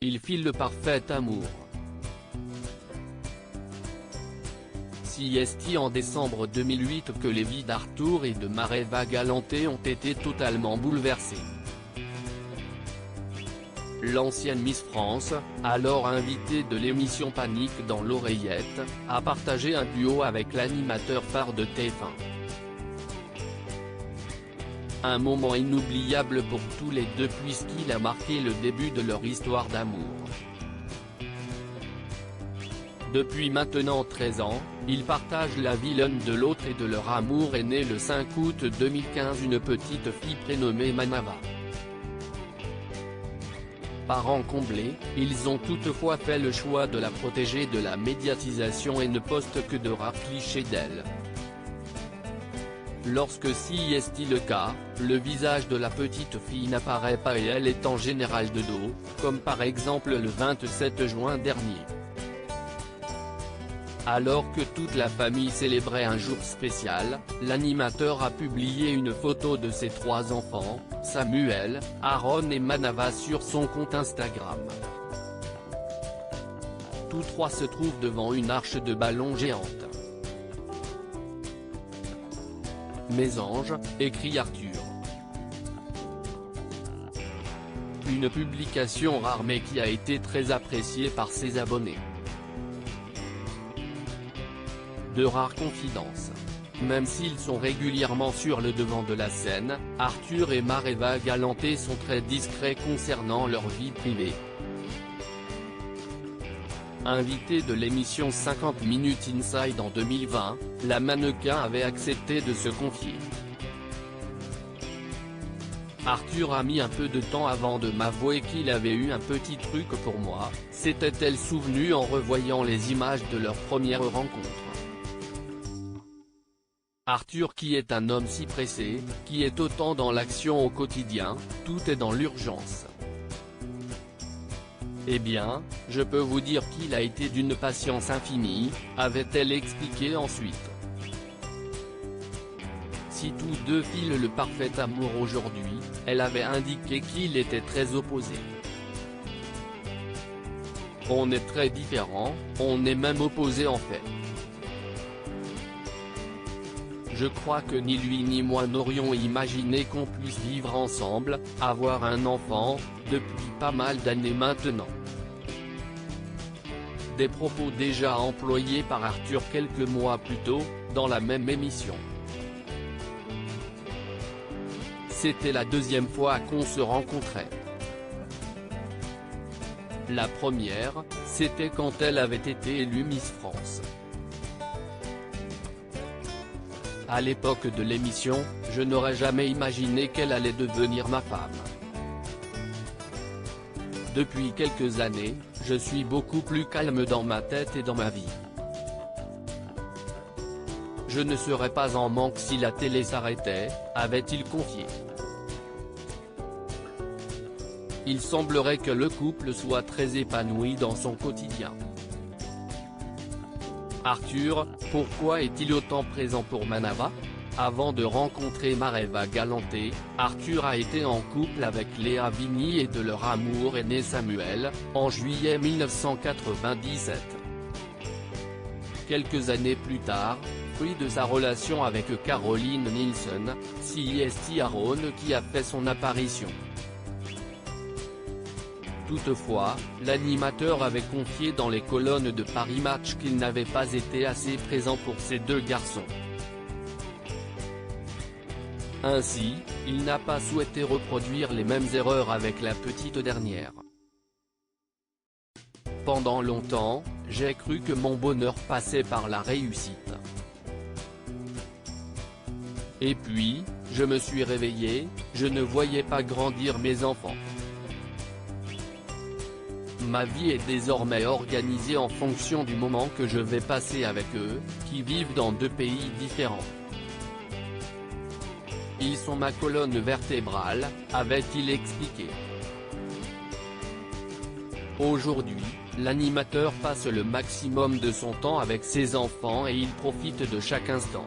il file le parfait amour. Si est en décembre 2008 que les vies d'Arthur et de Mareva Galante ont été totalement bouleversées. L'ancienne Miss France, alors invitée de l'émission Panique dans l'oreillette, a partagé un duo avec l'animateur phare de TF1. Un moment inoubliable pour tous les deux puisqu'il a marqué le début de leur histoire d'amour. Depuis maintenant 13 ans, ils partagent la vie l'un de l'autre et de leur amour est né le 5 août 2015 une petite fille prénommée Manava. Parents comblés, ils ont toutefois fait le choix de la protéger de la médiatisation et ne postent que de rares clichés d'elle. Lorsque si est le cas, le visage de la petite fille n'apparaît pas et elle est en général de dos, comme par exemple le 27 juin dernier. Alors que toute la famille célébrait un jour spécial, l'animateur a publié une photo de ses 3 enfants, Samuel, Aaron et Manava sur son compte Instagram. Tous 3 se trouvent devant une arche de ballon géante. Mes anges, écrit Arthur. Une publication rare mais qui a été très appréciée par ses abonnés. De rares confidences. Même s'ils sont régulièrement sur le devant de la scène, Arthur et Mareva Galante sont très discrets concernant leur vie privée. Invitée de l'émission 50 Minutes Inside en 2020, la mannequin avait accepté de se confier. Arthur a mis un peu de temps avant de m'avouer qu'il avait eu un petit truc pour moi, s'était-elle souvenue en revoyant les images de leur première rencontre. Arthur qui est un homme si pressé, qui est autant dans l'action au quotidien, tout est dans l'urgence. Eh bien, je peux vous dire qu'il a été d'une patience infinie, avait-elle expliqué ensuite. Si tous deux filent le parfait amour aujourd'hui, elle avait indiqué qu'il était très opposé. On est très différents, on est même opposés en fait. Je crois que ni lui ni moi n'aurions imaginé qu'on puisse vivre ensemble, avoir un enfant, depuis pas mal d'années maintenant. Des propos déjà employés par Arthur quelques mois plus tôt, dans la même émission. C'était la 2e fois qu'on se rencontrait. La première, c'était quand elle avait été élue Miss France. À l'époque de l'émission, je n'aurais jamais imaginé qu'elle allait devenir ma femme. Depuis quelques années, je suis beaucoup plus calme dans ma tête et dans ma vie. Je ne serais pas en manque si la télé s'arrêtait, avait-il confié. Il semblerait que le couple soit très épanoui dans son quotidien. Arthur, pourquoi est-il autant présent pour Manava? Avant de rencontrer Mareva Galante, Arthur a été en couple avec Léa Vigny et de leur amour est né Samuel, en juillet 1997. Quelques années plus tard, fruit de sa relation avec Caroline Nielsen, c'est Aaron qui a fait son apparition. Toutefois, l'animateur avait confié dans les colonnes de Paris Match qu'il n'avait pas été assez présent pour ces 2 garçons. Ainsi, il n'a pas souhaité reproduire les mêmes erreurs avec la petite dernière. Pendant longtemps, j'ai cru que mon bonheur passait par la réussite. Et puis, je me suis réveillé, je ne voyais pas grandir mes enfants. Ma vie est désormais organisée en fonction du moment que je vais passer avec eux, qui vivent dans 2 pays différents. Ils sont ma colonne vertébrale, avait-il expliqué. Aujourd'hui, l'animateur passe le maximum de son temps avec ses enfants et il profite de chaque instant.